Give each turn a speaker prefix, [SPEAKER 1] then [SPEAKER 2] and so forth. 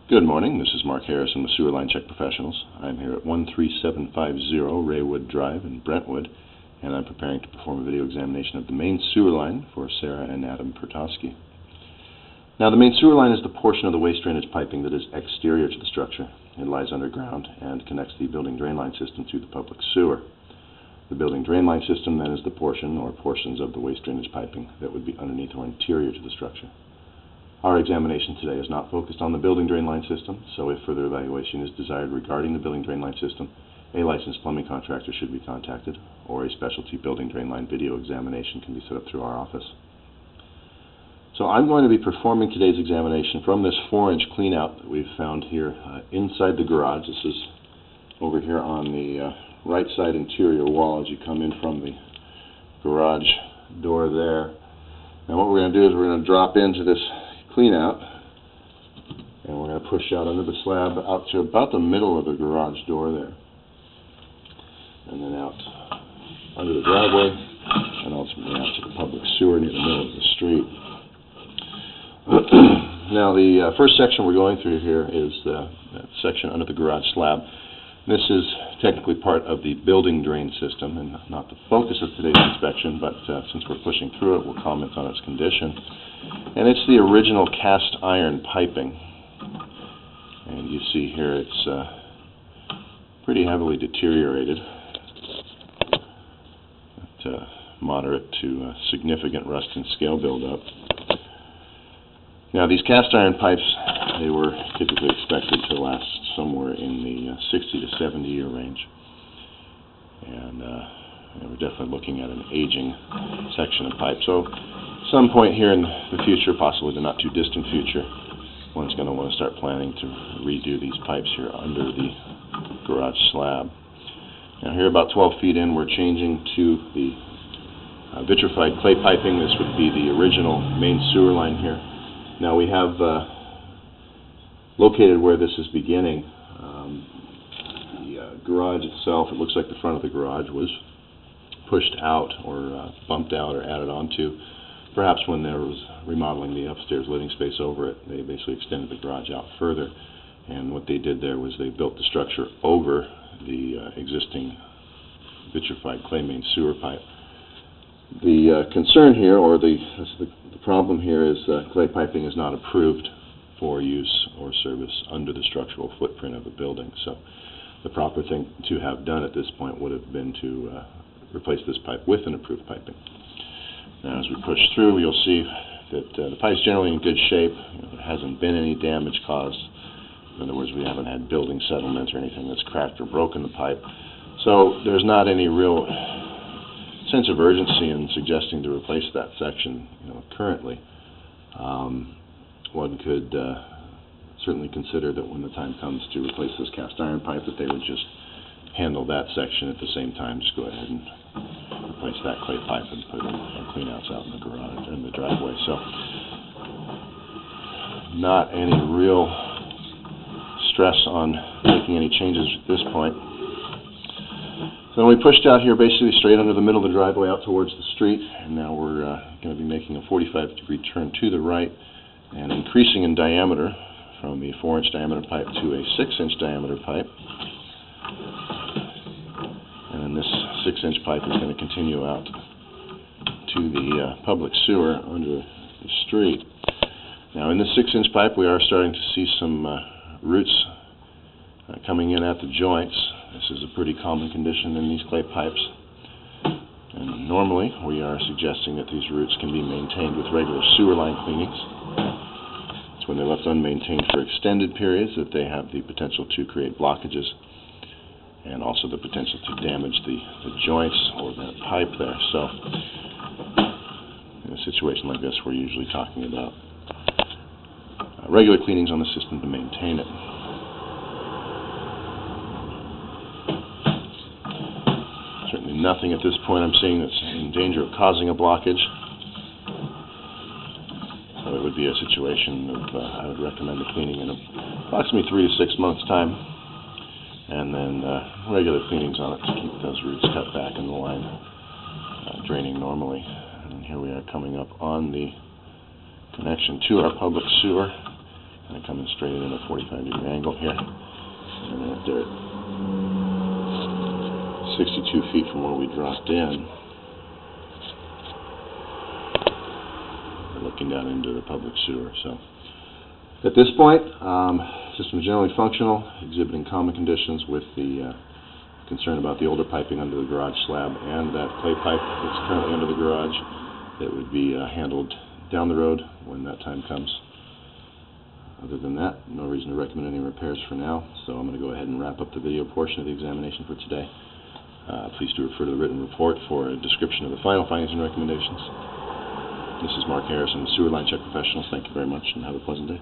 [SPEAKER 1] Good morning, this is Mark Harrison with Sewer Line Check Professionals. I'm here at 13750 Raywood Drive in Brentwood, and I'm preparing to perform a video examination of the main sewer line for Sarah and Adam Pertosky. Now, the main sewer line is the portion of the waste drainage piping that is exterior to the structure. It lies underground and connects the building drain line system to the public sewer. The building drain line system then is the portion or portions of the waste drainage piping that would be underneath or interior to the structure. Our examination today is not focused on the building drain line system, so if further evaluation is desired regarding the building drain line system, a licensed plumbing contractor should be contacted, or a specialty building drain line video examination can be set up through our office. So I'm going to be performing today's examination from this 4-inch cleanout that we've found here inside the garage. This is over here on the right side interior wall as you come in from the garage door there. Now what we're going to do is we're going to drop into this cleanout, and we're going to push out under the slab out to about the middle of the garage door there, and then out under the driveway, and ultimately out to the public sewer near the middle of the street. Now the first section we're going through here is that section under the garage slab. This is technically part of the building drain system and not the focus of today's inspection, but since we're pushing through it, we'll comment on its condition. And it's the original cast iron piping. And you see here it's pretty heavily deteriorated. Moderate to significant rust and scale buildup. Now these cast iron pipes, they were typically expected to last somewhere in the 60 to 70 year range. And we're definitely looking at an aging section of pipe. So at some point here in the future, possibly the not too distant future, one's going to want to start planning to redo these pipes here under the garage slab. Now here about 12 feet in, we're changing to the vitrified clay piping. This would be the original main sewer line here. Now we have located where this is beginning. The garage itself, it looks like the front of the garage was pushed out or bumped out or added onto. Perhaps when there was remodeling the upstairs living space over it, they basically extended the garage out further. And what they did there was they built the structure over the existing vitrified clay main sewer pipe. The concern here, or the problem here, is clay piping is not approved for use or service under the structural footprint of a building. So the proper thing to have done at this point would have been to replace this pipe with an approved piping. Now as we push through, you'll see that the pipe's generally in good shape. There hasn't been any damage caused. In other words, we haven't had building settlement or anything that's cracked or broken the pipe. So there's not any real sense of urgency in suggesting to replace that section currently. One could certainly consider that when the time comes to replace this cast iron pipe, that they would just handle that section at the same time. Just go ahead and replace that clay pipe and put in clean outs out in the garage and the driveway. So not any real stress on making any changes at this point. So we pushed out here basically straight under the middle of the driveway out towards the street, and now we're going to be making a 45-degree turn to the right and increasing in diameter from the 4-inch diameter pipe to a 6-inch diameter pipe. And then this 6-inch pipe is going to continue out to the public sewer under the street. Now in this 6-inch pipe we are starting to see some roots coming in at the joints. This is a pretty common condition in these clay pipes. And normally we are suggesting that these roots can be maintained with regular sewer line cleanings. It's when they're left unmaintained for extended periods that they have the potential to create blockages and also the potential to damage the joints or the pipe there. So in a situation like this, we're usually talking about regular cleanings on the system to maintain it. Certainly nothing at this point I'm seeing that's in danger of causing a blockage. So it would be a situation of, I would recommend the cleaning in approximately 3 to 6 months' time, and then regular cleanings on it to keep those roots cut back in the line, draining normally. And here we are coming up on the connection to our public sewer. Kind of coming straight in at a 45-degree angle here. And right there at 62 feet from where we dropped in, we're looking down into the public sewer. So at this point, system is generally functional, exhibiting common conditions with the concern about the older piping under the garage slab and that clay pipe that's currently under the garage that would be handled down the road when that time comes. Other than that, no reason to recommend any repairs for now, so I'm going to go ahead and wrap up the video portion of the examination for today. Please do refer to the written report for a description of the final findings and recommendations. This is Mark Harrison, Sewer Line Check Professionals. Thank you very much and have a pleasant day.